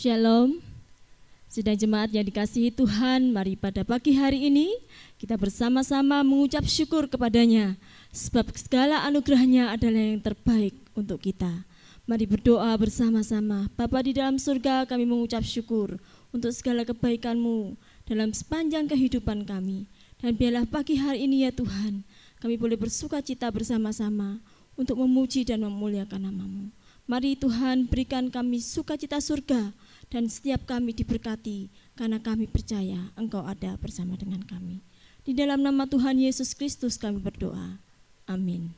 Shalom, sidang jemaat yang dikasihi Tuhan, mari pada pagi hari ini kita bersama-sama mengucap syukur kepadanya, sebab segala anugerahnya adalah yang terbaik untuk kita. Mari berdoa bersama-sama. Bapa di dalam surga, kami mengucap syukur untuk segala kebaikan-Mu dalam sepanjang kehidupan kami. Dan biarlah pagi hari ini ya Tuhan, kami boleh bersuka cita bersama-sama untuk memuji dan memuliakan nama-Mu. Mari Tuhan berikan kami sukacita surga dan setiap kami diberkati karena kami percaya Engkau ada bersama dengan kami. Di dalam nama Tuhan Yesus Kristus kami berdoa. Amin.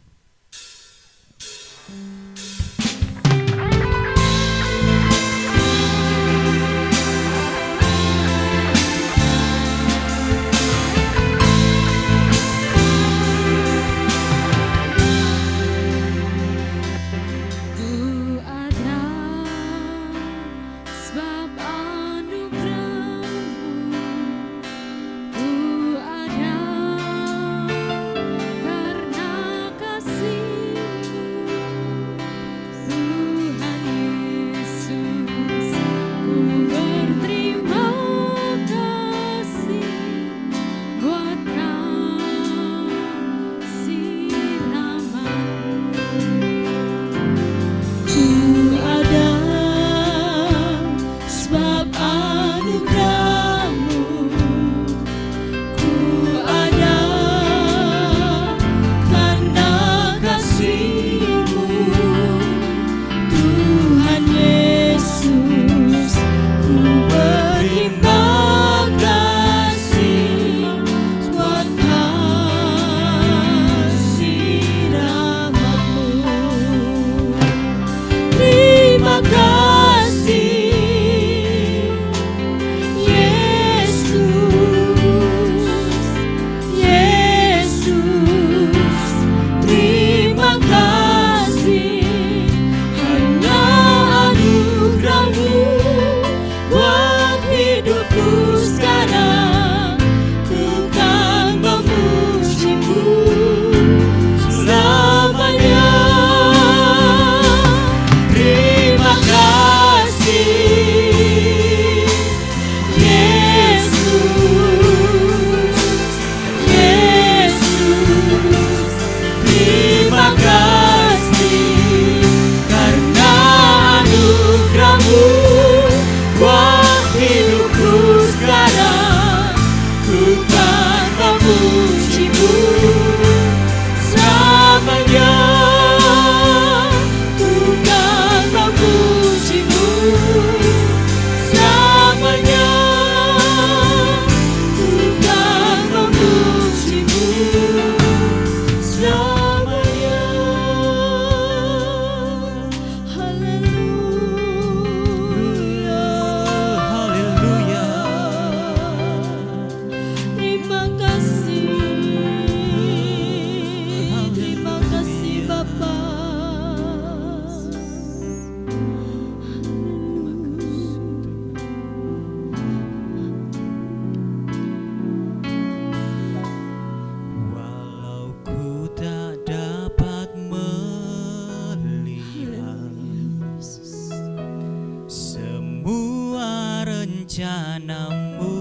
Rencana-Mu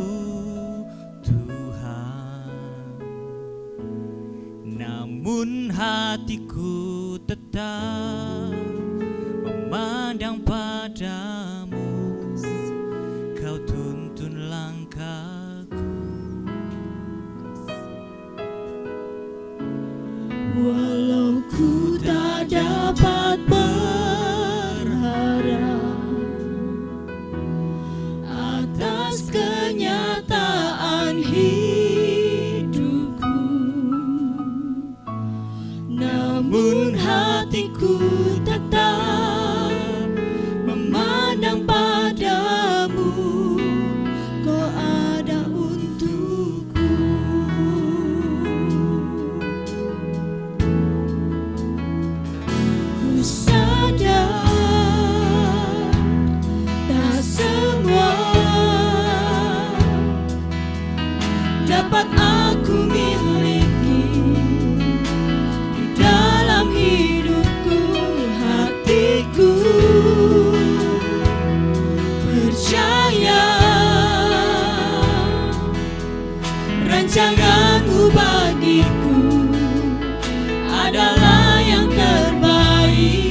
Tuhan, namun hatiku tetap memandang padamu. Kau tuntun langkahku, walau ku tak dapat berharap atas kenyataan hidupku, namun hatiku tetap memandang padamu. Kau ada untukku. Ku sadar tak semua dapat aku miliki di dalam hidupku, hatiku. percaya rancangan-Mu bagiku adalah yang terbaik.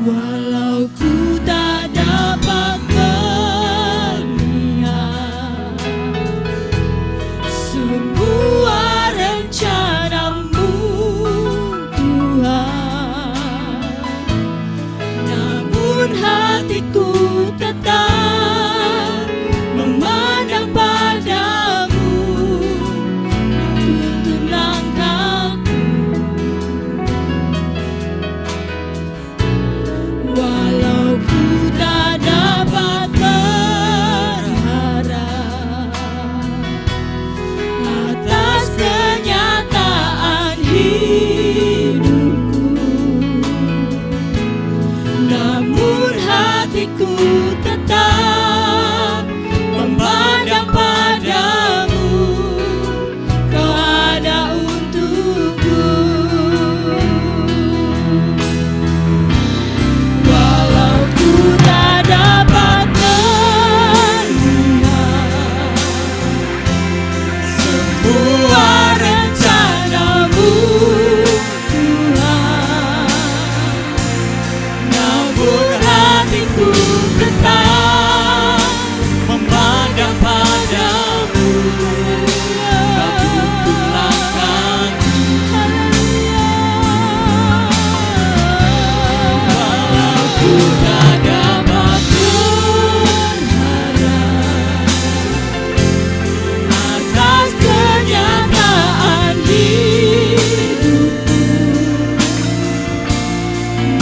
Walau ku tak dapat melihat semua rencana-Mu, Tuhan, namun hatiku tetap memandang padamu. Tuntun langkahku, walau ku tak dapat berharap atas kenyataan hidupku, namun hatiku tetap memandang padamu. Kau ada untukku. Walau ku tak dapat melihat semua rencana-Mu, Tuhan, namun hatiku tetap memandang padamu. Kau tuntun langkahku. Walau ku tak dapat berharap atas kenyataan hidupku,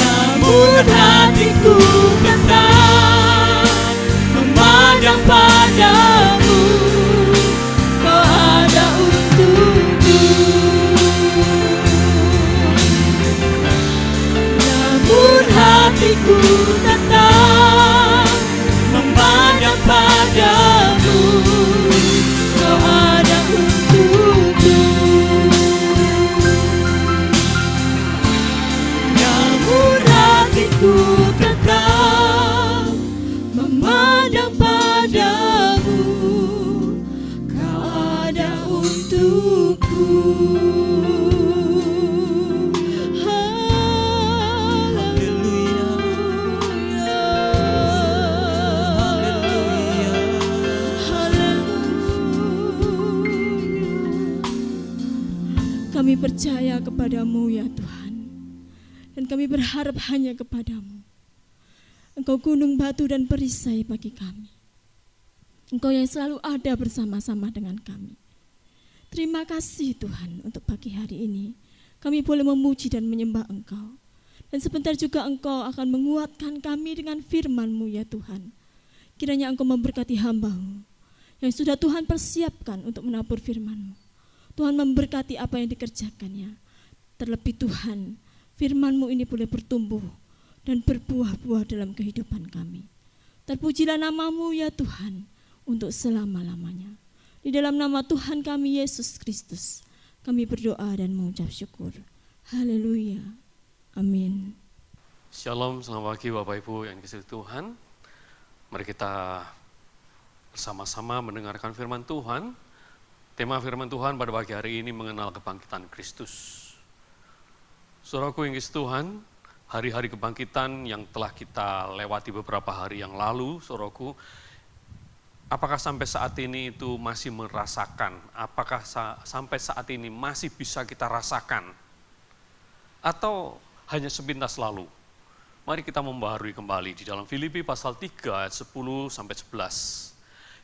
namun hatiku tetap memandang padamu. Kau ada untukku. Namun hatiku tetap memandang padamu. Kau ada untukku. Namun hatiku tetap memandang padamu. Kau ada untukku. Haleluya. Kami percaya kepadamu ya Tuhan, dan kami berharap hanya kepadamu. Engkau gunung, batu, dan perisai bagi kami. Engkau yang selalu ada bersama-sama dengan kami. Terima kasih Tuhan untuk pagi hari ini. Kami boleh memuji dan menyembah Engkau. Dan sebentar juga Engkau akan menguatkan kami dengan firman-Mu ya Tuhan. Kiranya Engkau memberkati hamba-Mu yang sudah Tuhan persiapkan untuk menabur firman-Mu. Tuhan memberkati apa yang dikerjakannya. Terlebih Tuhan, firman-Mu ini boleh bertumbuh dan berbuah-buah dalam kehidupan kami. Terpujilah nama-Mu ya Tuhan untuk selama-lamanya. Di dalam nama Tuhan kami Yesus Kristus, kami berdoa dan mengucap syukur. Haleluya. Amin. Shalom, selamat pagi Bapak Ibu yang dikasihi Tuhan. Mari kita bersama-sama mendengarkan firman Tuhan. Tema firman Tuhan pada pagi hari ini mengenal kebangkitan Kristus. Saudaraku yang dikasihi Tuhan, hari-hari kebangkitan yang telah kita lewati beberapa hari yang lalu, saudaraku, apakah sampai saat ini itu masih merasakan? Apakah sampai saat ini masih bisa kita rasakan? Atau hanya sepintas lalu? Mari kita membaharui kembali di dalam Filipi pasal 3 ayat 10 sampai 11.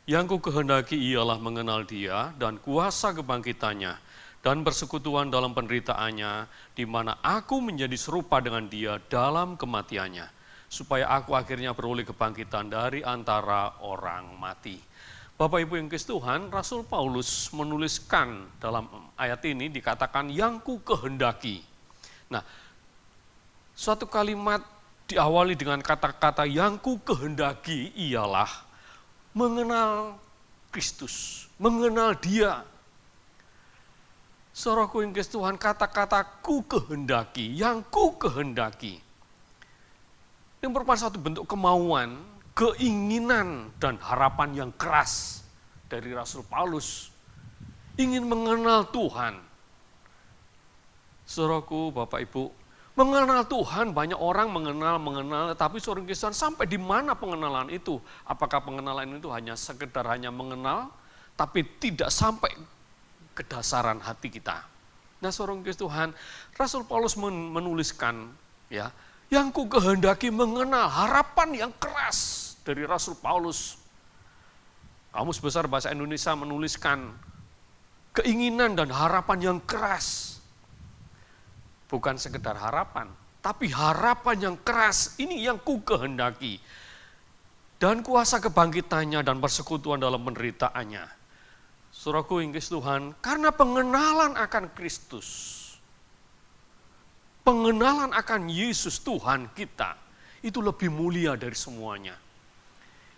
Yang ku kehendaki ialah mengenal Dia dan kuasa kebangkitannya dan persekutuan dalam penderitaannya, di mana aku menjadi serupa dengan Dia dalam kematiannya, supaya aku akhirnya beroleh kebangkitan dari antara orang mati. Bapak Ibu yang dikasihi Tuhan, Rasul Paulus menuliskan dalam ayat ini dikatakan yang ku kehendaki. Nah, suatu kalimat diawali dengan kata-kata yang ku kehendaki ialah mengenal Kristus, mengenal Dia. Saudaraku yang dikasihi Tuhan, kata-kata ku kehendaki, yang ku kehendaki. Ini merupakan satu bentuk kemauan, keinginan, dan harapan yang keras dari Rasul Paulus. Ingin mengenal Tuhan. Saudaraku, Bapak Ibu, mengenal Tuhan, banyak orang mengenal, tapi seorang Kristen sampai di mana pengenalan itu? Apakah pengenalan itu hanya sekedar mengenal, tapi tidak sampai ke dasaran hati kita? Nah, seorang Kristen, Rasul Paulus menuliskan, ya, yang ku kehendaki mengenal, harapan yang keras dari Rasul Paulus. Kamus Besar Bahasa Indonesia menuliskan keinginan dan harapan yang keras. Bukan sekedar harapan, tapi harapan yang keras, ini yang ku kehendaki. Dan kuasa kebangkitannya dan persekutuan dalam penderitaannya. Saudaraku yang kasih Tuhan, karena pengenalan akan Kristus, pengenalan akan Yesus Tuhan kita, itu lebih mulia dari semuanya.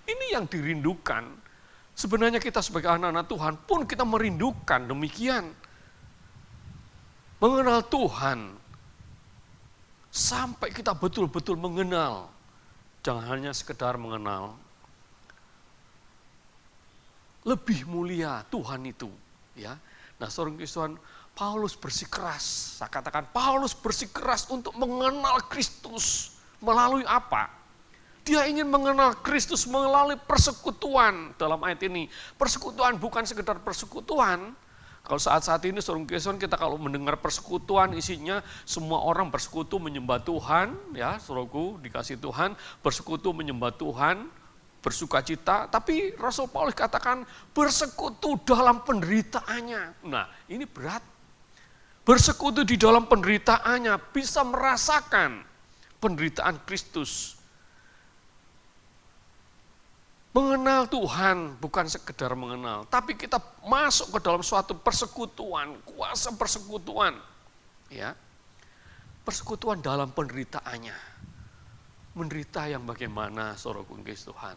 Ini yang dirindukan. Sebenarnya kita sebagai anak-anak Tuhan pun kita merindukan demikian. Mengenal Tuhan, sampai kita betul-betul mengenal. Jangan hanya sekedar mengenal. Lebih mulia Tuhan itu. Ya. Nah, seorang Kristen, Paulus bersikeras, saya katakan Paulus bersikeras untuk mengenal Kristus. Melalui apa? Dia ingin mengenal Kristus melalui persekutuan dalam ayat ini. Persekutuan bukan sekedar persekutuan. Kalau saat-saat ini seorang Kristen, kita kalau mendengar persekutuan isinya semua orang bersekutu menyembah Tuhan, ya, saudaraku dikasih Tuhan, bersekutu menyembah Tuhan, bersuka cita, tapi Rasul Paulus katakan bersekutu dalam penderitaannya. Nah, ini berat. Bersekutu di dalam penderitaannya, bisa merasakan penderitaan Kristus. Mengenal Tuhan bukan sekedar mengenal, tapi kita masuk ke dalam suatu persekutuan, kuasa persekutuan. Ya. Persekutuan dalam penderitaannya. Menderita yang bagaimana, saudaraku yang kasih Tuhan.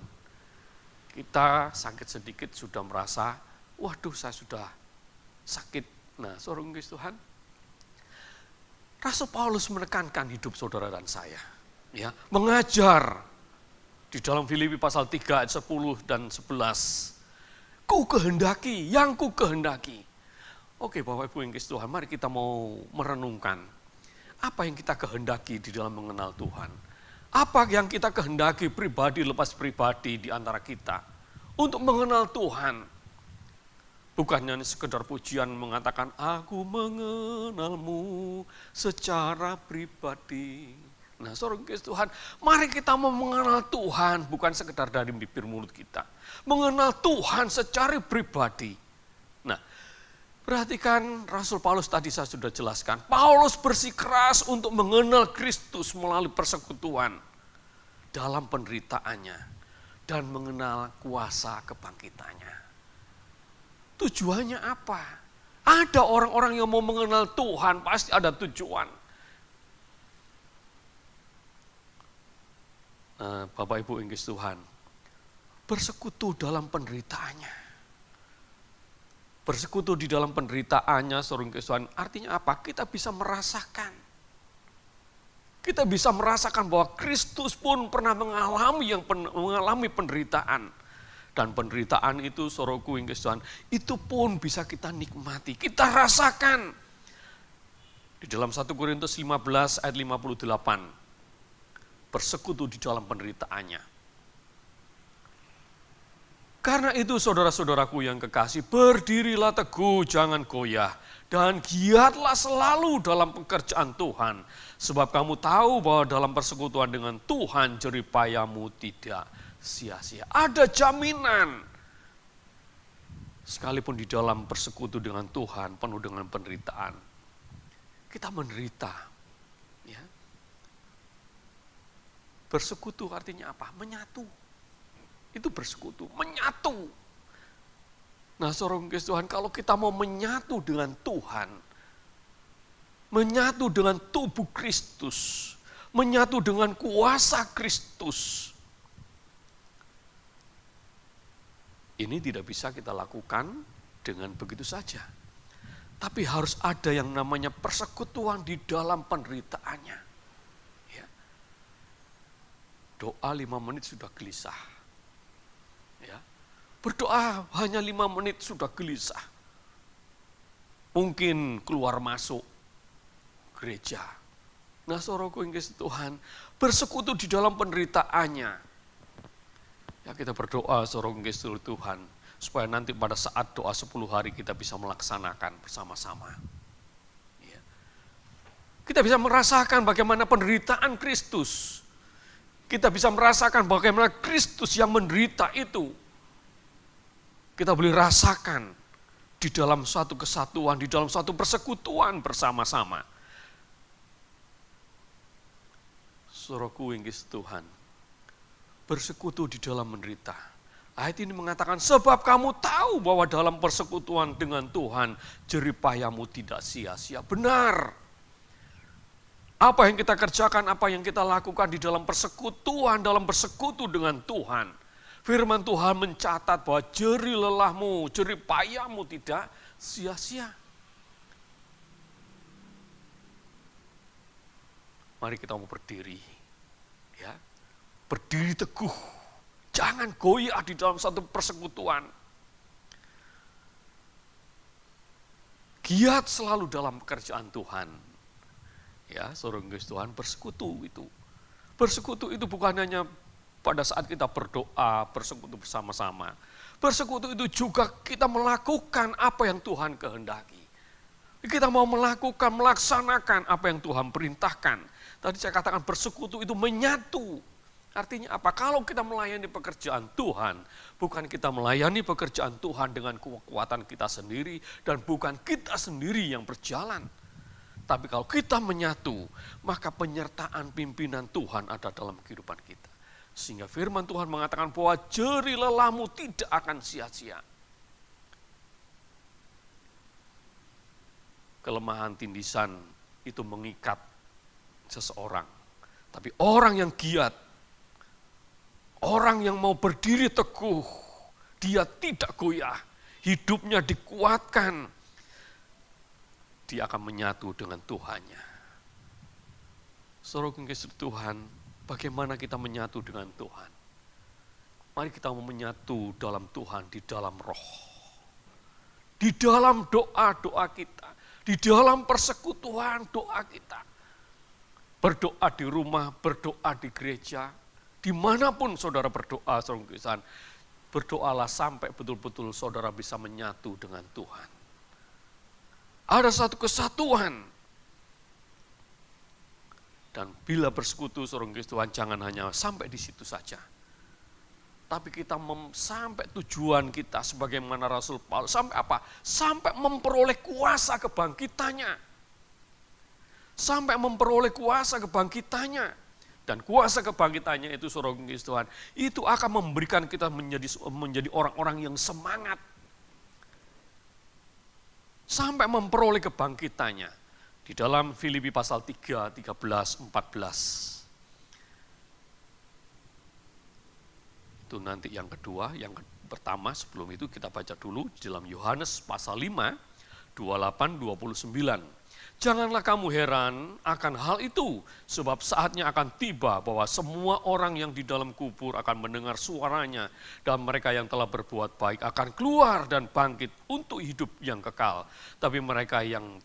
Kita sakit sedikit sudah merasa, waduh saya sudah sakit. Nah, saudaraku yang kasih Tuhan, Rasul Paulus menekankan hidup saudara dan saya. Ya, mengajar di dalam Filipi pasal 3 ayat 10 dan 11. Ku kehendaki, yang ku kehendaki. Oke Bapak Ibu yang kasih Tuhan, mari kita mau merenungkan. Apa yang kita kehendaki di dalam mengenal Tuhan? Apa yang kita kehendaki pribadi lepas pribadi di antara kita? Untuk mengenal Tuhan. Bukannya sekedar pujian mengatakan, aku mengenalmu secara pribadi. Nah, saudara Tuhan, mari kita mau mengenal Tuhan, bukan sekedar dari bibir mulut kita. Mengenal Tuhan secara pribadi. Nah, perhatikan Rasul Paulus tadi saya sudah jelaskan. Paulus bersikeras untuk mengenal Kristus melalui persekutuan dalam penderitaannya dan mengenal kuasa kebangkitannya. Tujuannya apa? Ada orang-orang yang mau mengenal Tuhan, pasti ada tujuan. Bapak Ibu yang kasih Tuhan, bersekutu dalam penderitaannya. Bersekutu di dalam penderitaannya, saudara Tuhan, artinya apa? Kita bisa merasakan. Kita bisa merasakan bahwa Kristus pun pernah mengalami penderitaan. Dan penderitaan itu, saudaraku yang kasih Tuhan, itu pun bisa kita nikmati, kita rasakan. Di dalam 1 Korintus 15 ayat 58, bersekutu di dalam penderitaannya. Karena itu saudara-saudaraku yang kekasih, berdirilah teguh, jangan goyah, dan giatlah selalu dalam pekerjaan Tuhan. Sebab kamu tahu bahwa dalam persekutuan dengan Tuhan, jeripayamu tidak sia-sia. Ada jaminan. Sekalipun di dalam persekutu dengan Tuhan, penuh dengan penderitaan, kita menderita. Ya. Bersekutu artinya apa? Menyatu. Itu bersekutu, menyatu. Nah, saudara Tuhan, kalau kita mau menyatu dengan Tuhan, menyatu dengan tubuh Kristus, menyatu dengan kuasa Kristus, ini tidak bisa kita lakukan dengan begitu saja. Tapi harus ada yang namanya persekutuan di dalam penderitaannya. Ya. berdoa 5 menit sudah gelisah. Ya. Berdoa hanya 5 menit sudah gelisah. Mungkin keluar masuk gereja. Nah, saudaraku yang kasih Tuhan, bersekutu di dalam penderitaannya. Ya, kita berdoa saudaraku yang kasih Tuhan, supaya nanti pada saat doa 10 hari kita bisa melaksanakan bersama-sama. Ya. Kita bisa merasakan bagaimana penderitaan Kristus. Kita bisa merasakan bagaimana Kristus yang menderita itu. Kita boleh rasakan di dalam suatu kesatuan, di dalam suatu persekutuan bersama-sama. Saudaraku yang kasih Tuhan, bersekutu di dalam menderita. Ayat ini mengatakan, sebab kamu tahu bahwa dalam persekutuan dengan Tuhan, jerih payahmu tidak sia-sia. Benar. Apa yang kita kerjakan, apa yang kita lakukan di dalam persekutuan, dalam bersekutu dengan Tuhan. Firman Tuhan mencatat bahwa jerih lelahmu, jerih payahmu tidak sia-sia. Mari kita mau berdiri. Ya. Berdiri teguh. Jangan goyah di dalam satu persekutuan. Giat selalu dalam pekerjaan Tuhan. Ya, saudara Tuhan, bersekutu itu. Bersekutu itu bukan hanya pada saat kita berdoa, bersekutu bersama-sama. Bersekutu itu juga kita melakukan apa yang Tuhan kehendaki. Kita mau melakukan, melaksanakan apa yang Tuhan perintahkan. Tadi saya katakan bersekutu itu menyatu. Artinya apa? Kalau kita melayani pekerjaan Tuhan, bukan kita melayani pekerjaan Tuhan dengan kekuatan kita sendiri, dan bukan kita sendiri yang berjalan. Tapi kalau kita menyatu, maka penyertaan pimpinan Tuhan ada dalam kehidupan kita. Sehingga firman Tuhan mengatakan bahwa jerih lelahmu tidak akan sia-sia. Kelemahan tindisan itu mengikat seseorang. Tapi orang yang giat, orang yang mau berdiri teguh, dia tidak goyah, hidupnya dikuatkan, dia akan menyatu dengan Tuhannya. Saudara yang kasih Tuhan, bagaimana kita menyatu dengan Tuhan? Mari kita menyatu dalam Tuhan, di dalam roh. Di dalam doa-doa kita, di dalam persekutuan doa kita. Berdoa di rumah, berdoa di gereja, dimanapun saudara berdoa, saudara Tuhan, berdoalah sampai betul-betul saudara bisa menyatu dengan Tuhan. Ada satu kesatuan. Dan bila bersekutu, saudara Tuhan, jangan hanya sampai di situ saja. Tapi kita sampai tujuan kita sebagaimana Rasul Paulus, sampai apa? Sampai memperoleh kuasa kebangkitannya. Sampai memperoleh kuasa kebangkitannya. Dan kuasa kebangkitannya itu, saudara Tuhan, itu akan memberikan kita menjadi orang-orang yang semangat. Sampai memperoleh kebangkitannya. Di dalam Filipi pasal 3, 13, 14. Itu nanti yang kedua, yang pertama sebelum itu kita baca dulu di dalam Yohanes pasal 5, 28, 29. Janganlah kamu heran akan hal itu, sebab saatnya akan tiba bahwa semua orang yang di dalam kubur akan mendengar suaranya, dan mereka yang telah berbuat baik akan keluar dan bangkit untuk hidup yang kekal. Tapi mereka yang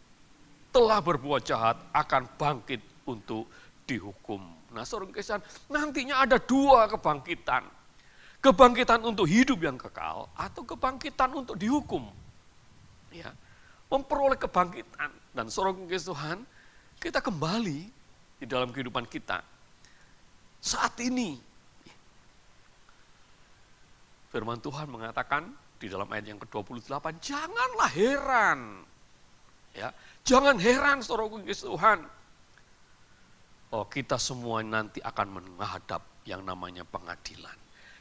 telah berbuat jahat akan bangkit untuk dihukum. Nah, saudara sekalian, nantinya ada dua kebangkitan. Kebangkitan untuk hidup yang kekal atau kebangkitan untuk dihukum. Ya. Memperoleh kebangkitan. Dan saudara Tuhan, kita kembali di dalam kehidupan kita. Saat ini, firman Tuhan mengatakan di dalam ayat yang ke-28, janganlah heran. Ya, jangan heran saudara Tuhan. Oh, kita semua nanti akan menghadap yang namanya pengadilan.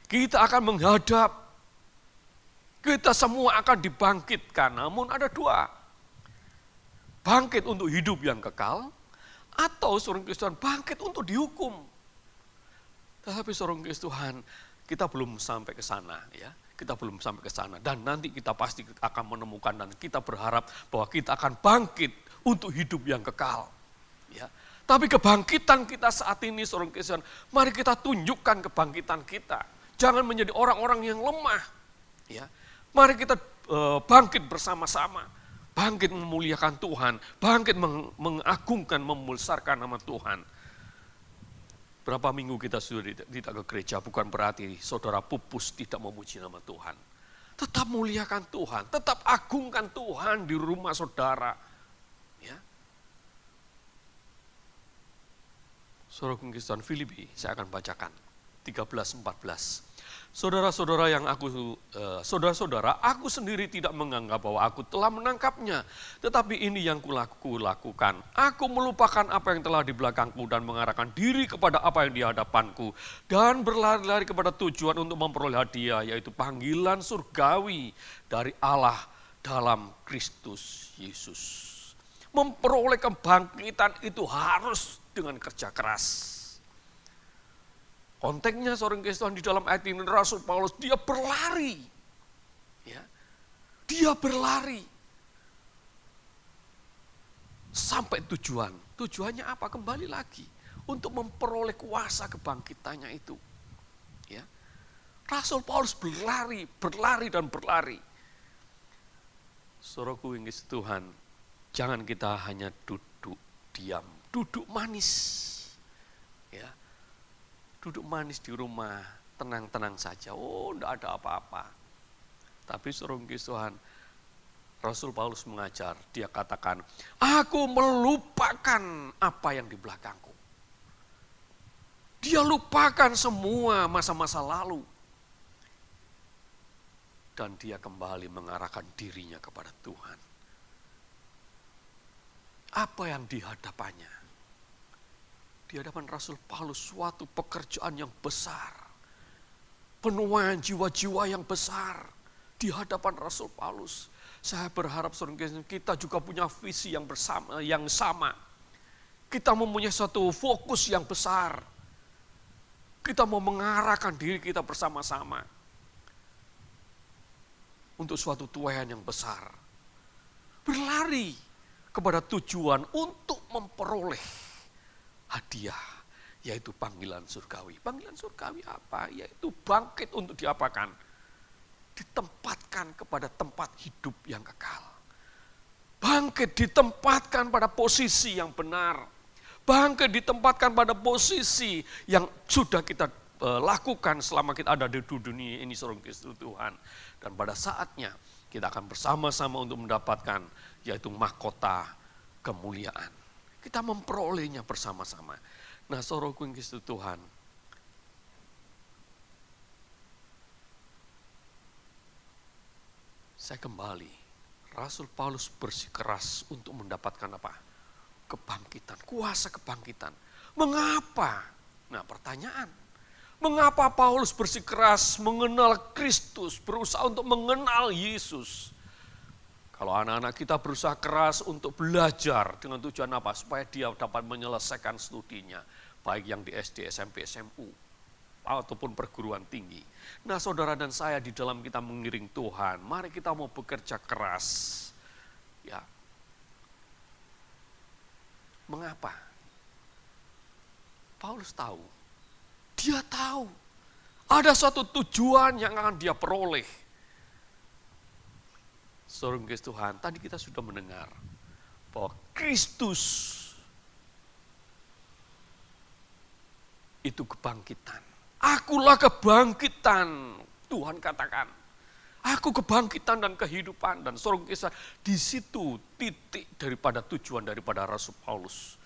Kita akan menghadap. Kita semua akan dibangkitkan, namun ada dua. Bangkit untuk hidup yang kekal, atau saudara Tuhan bangkit untuk dihukum. Tapi saudara Tuhan, kita belum sampai ke sana, ya. Kita belum sampai ke sana, dan nanti kita pasti akan menemukan, dan kita berharap bahwa kita akan bangkit untuk hidup yang kekal. Ya. Tapi kebangkitan kita saat ini, saudara Kristen, mari kita tunjukkan kebangkitan kita. Jangan menjadi orang-orang yang lemah. Ya, mari kita bangkit bersama-sama. Bangkit memuliakan Tuhan. Bangkit mengagungkan, membesarkan nama Tuhan. Berapa minggu kita sudah tidak ke gereja, bukan berarti saudara pupus tidak memuji nama Tuhan. Tetap muliakan Tuhan, tetap agungkan Tuhan di rumah saudara. Ya. Saudara Kristen Filipi, saya akan bacakan 13-14. Saudara-saudara aku sendiri tidak menganggap bahwa aku telah menangkapnya, tetapi ini yang kulakukan. Aku melupakan apa yang telah di belakangku dan mengarahkan diri kepada apa yang di hadapanku dan berlari-lari kepada tujuan untuk memperoleh hadiah, yaitu panggilan surgawi dari Allah dalam Kristus Yesus. Memperoleh kebangkitan itu harus dengan kerja keras. Konteksnya seorang Kristen di dalam ayat ini, Rasul Paulus, dia berlari. Ya, dia berlari. Sampai tujuan. Tujuannya apa? Kembali lagi. Untuk memperoleh kuasa kebangkitannya itu. Ya, Rasul Paulus berlari dan berlari. Saudaraku yang kasih Tuhan, jangan kita hanya duduk diam, duduk manis. Ya, duduk manis di rumah, tenang-tenang saja. Oh, tidak ada apa-apa. Tapi saudara Tuhan, Rasul Paulus mengajar, dia katakan, aku melupakan apa yang di belakangku. Dia lupakan semua masa-masa lalu. Dan dia kembali mengarahkan dirinya kepada Tuhan. Apa yang di hadapannya? Di hadapan Rasul Paulus suatu pekerjaan yang besar. Penuaian jiwa-jiwa yang besar. Di hadapan Rasul Paulus. Saya berharap kita juga punya visi yang sama. Kita mempunyai suatu fokus yang besar. Kita mau mengarahkan diri kita bersama-sama. Untuk suatu tuaian yang besar. Berlari kepada tujuan untuk memperoleh hadiah, yaitu panggilan surgawi. Panggilan surgawi apa? Yaitu bangkit untuk diapakan? Ditempatkan kepada tempat hidup yang kekal. Bangkit ditempatkan pada posisi yang benar. Bangkit ditempatkan pada posisi yang sudah kita lakukan selama kita ada di dunia ini, saudara Kristus Tuhan. Dan pada saatnya kita akan bersama-sama untuk mendapatkan, yaitu mahkota kemuliaan. Kita memperolehnya bersama-sama. Nah, saudaraku yang Kristus Tuhan, saya kembali, Rasul Paulus bersikeras untuk mendapatkan apa? Kebangkitan, kuasa kebangkitan. Mengapa? Nah, pertanyaan. Mengapa Paulus bersikeras mengenal Kristus, berusaha untuk mengenal Yesus? Kalau anak-anak kita berusaha keras untuk belajar dengan tujuan apa? Supaya dia dapat menyelesaikan studinya. Baik yang di SD, SMP, SMU, ataupun perguruan tinggi. Nah, saudara dan saya di dalam kita mengiring Tuhan, mari kita mau bekerja keras. Ya. Mengapa? Paulus tahu. Dia tahu. Ada suatu tujuan yang akan dia peroleh. Saudara Kristus Tuhan, tadi kita sudah mendengar bahwa Kristus itu kebangkitan. Akulah kebangkitan, Tuhan katakan. Aku kebangkitan dan kehidupan. Dan saudara Kristus, di situ titik daripada tujuan daripada Rasul Paulus.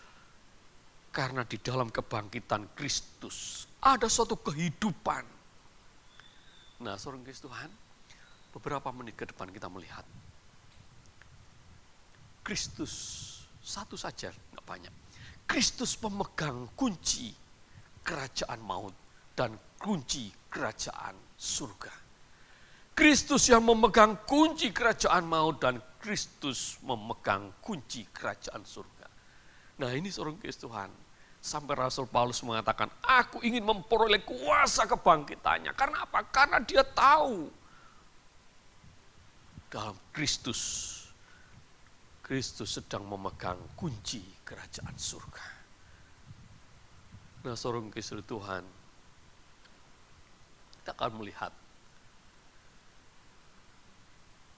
Karena di dalam kebangkitan Kristus ada suatu kehidupan. Nah, saudara Kristus Tuhan, beberapa menit ke depan kita melihat Kristus satu saja, enggak banyak. Kristus pemegang kunci kerajaan maut dan kunci kerajaan surga. Kristus yang memegang kunci kerajaan maut dan Kristus memegang kunci kerajaan surga. Nah, ini seorang Kristus Tuhan. Sampai Rasul Paulus mengatakan, aku ingin memperoleh kuasa kebangkitannya. Karena apa? Karena dia tahu dalam Kristus sedang memegang kunci kerajaan surga. Nah, saudara kasih Tuhan, kita akan melihat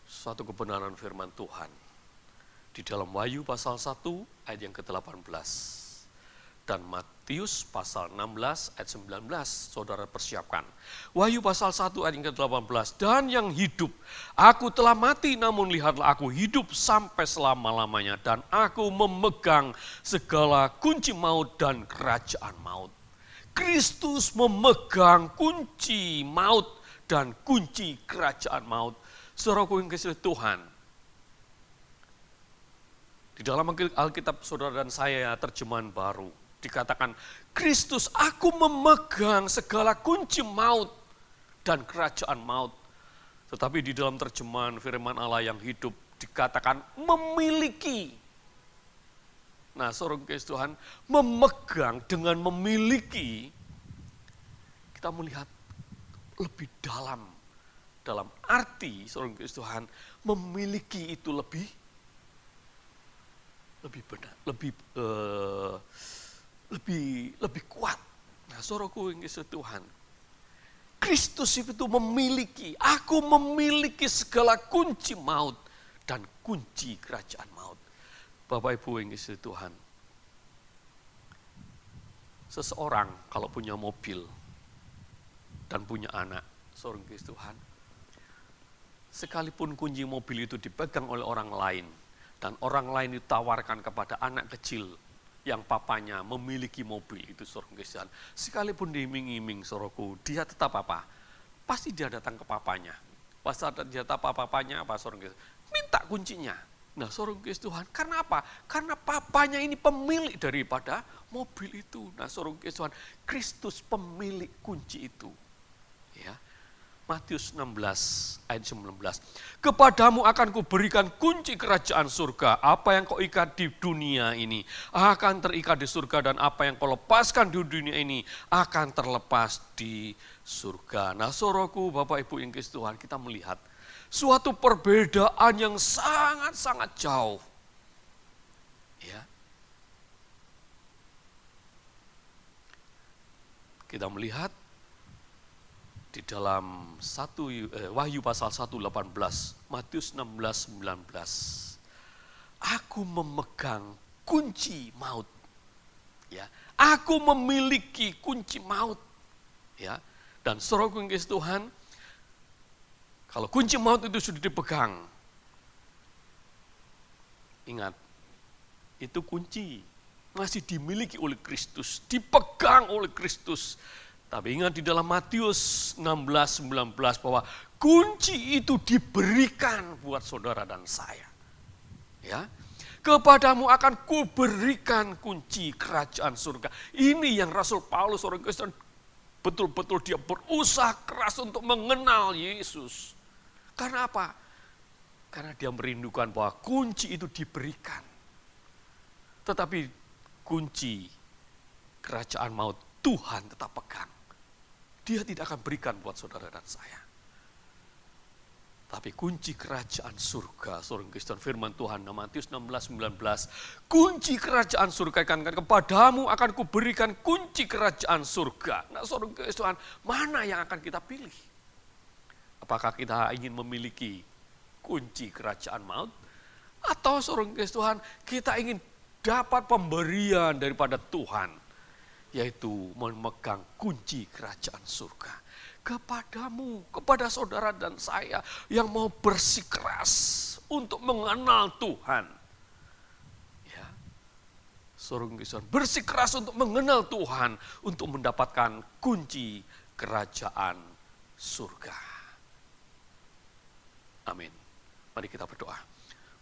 suatu kebenaran firman Tuhan di dalam Wahyu pasal 1 ayat yang ke-18 dan Matius pasal 16 ayat 19. Saudara persiapkan. Wahyu pasal 1 ayat yang ke-18, dan yang hidup, aku telah mati namun lihatlah aku hidup sampai selama-lamanya dan aku memegang segala kunci maut dan kerajaan maut. Kristus memegang kunci maut dan kunci kerajaan maut. Saudaraku yang kasih Tuhan, di dalam Alkitab saudara dan saya terjemahan baru, dikatakan, Kristus, aku memegang segala kunci maut dan kerajaan maut. Tetapi di dalam terjemahan firman Allah yang hidup, dikatakan memiliki. Nah, saudara kasih Tuhan, memegang dengan memiliki, kita melihat lebih dalam arti, saudara kasih Tuhan, memiliki itu lebih benar, lebih kuat. Nah, saudaraku yang kasih Tuhan, Kristus itu memiliki, aku memiliki segala kunci maut dan kunci kerajaan maut. Bapak Ibu yang kasih Tuhan, seseorang kalau punya mobil dan punya anak, saudara yang kasih Tuhan, sekalipun kunci mobil itu dipegang oleh orang lain, dan orang lain ditawarkan kepada anak kecil yang papanya memiliki mobil itu, saudara Tuhan, sekalipun diiming-iming, saudaraku, dia tetap apa? Pasti dia datang ke papanya. Pasti dia datang papanya apa, saudara Tuhan? Minta kuncinya. Nah, saudara Tuhan, karena apa? Karena papanya ini pemilik daripada mobil itu. Nah, saudara Tuhan, Kristus pemilik kunci itu. Ya. Matius 16 ayat 19. Kepadamu akan kuberikan kunci kerajaan surga. Apa yang kau ikat di dunia ini akan terikat di surga, dan apa yang kau lepaskan di dunia ini akan terlepas di surga. Nah, saudaraku, Bapak Ibu yang kasih Tuhan, kita melihat suatu perbedaan yang sangat-sangat jauh. Ya. Kita melihat di dalam Wahyu pasal 1, 18, Matius 16, 19. Aku memegang kunci maut. Ya, aku memiliki kunci maut. Ya, dan saudaraku yang kasih Tuhan, kalau kunci maut itu sudah dipegang, ingat, itu kunci masih dimiliki oleh Kristus, dipegang oleh Kristus. Tapi ingat di dalam Matius 16, 19 bahwa kunci itu diberikan buat saudara dan saya. Ya, kepadamu akan kuberikan kunci kerajaan surga. Ini yang Rasul Paulus, orang Kristen, betul-betul dia berusaha keras untuk mengenal Yesus. Karena apa? Karena dia merindukan bahwa kunci itu diberikan. Tetapi kunci kerajaan maut Tuhan tetap pegang. Dia tidak akan berikan buat saudara dan saya. Tapi kunci kerajaan surga, saudara Kristen, firman Tuhan, Matius 16, 19, kunci kerajaan surga kepadamu akan kuberikan kunci kerajaan surga. Nah, saudara Kristen, mana yang akan kita pilih? Apakah kita ingin memiliki kunci kerajaan maut? Atau saudara Kristen, kita ingin dapat pemberian daripada Tuhan, yaitu memegang kunci kerajaan surga. Kepadamu, kepada saudara dan saya yang mau bersikeras untuk mengenal Tuhan. Ya, saudara Kristen, bersikeras untuk mengenal Tuhan, untuk mendapatkan kunci kerajaan surga. Amin. Mari kita berdoa.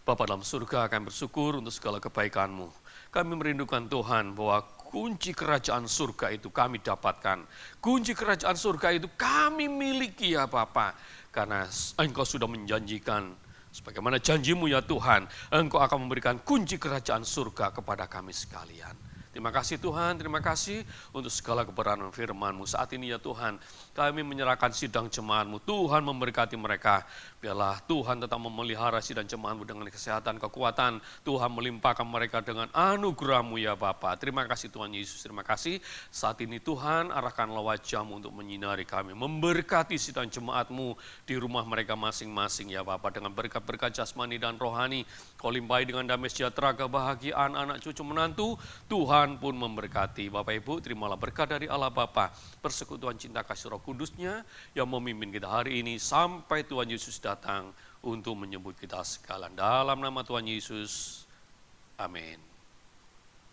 Bapa dalam surga, kami bersyukur untuk segala kebaikan-Mu. Kami merindukan Tuhan bahwa kunci kerajaan surga itu kami dapatkan. Kunci kerajaan surga itu kami miliki ya Bapa. Karena Engkau sudah menjanjikan, sebagaimana janji-Mu ya Tuhan, Engkau akan memberikan kunci kerajaan surga kepada kami sekalian. Terima kasih Tuhan, terima kasih untuk segala kebenaran firman-Mu. Saat ini ya Tuhan, kami menyerahkan sidang jemaat-Mu. Tuhan memberkati mereka. Biarlah Tuhan tetap memelihara sidang jemaat-Mu dengan kesehatan, kekuatan. Tuhan melimpahkan mereka dengan anugerah-Mu ya Bapa. Terima kasih Tuhan Yesus, terima kasih. Saat ini Tuhan, arahkanlah wajah-Mu untuk menyinari kami. Memberkati sidang jemaat-Mu di rumah mereka masing-masing ya Bapa. Dengan berkat-berkat jasmani dan rohani, Kau limpahi dengan damai sejahtera, kebahagiaan anak cucu menantu. Tuhan pun memberkati. Bapak Ibu, terimalah berkat dari Allah Bapa, persekutuan cinta kasih Roh Kudusnya yang memimpin kita hari ini sampai Tuhan Yesus datang untuk menyebut kita sekalian. Dalam nama Tuhan Yesus, amin.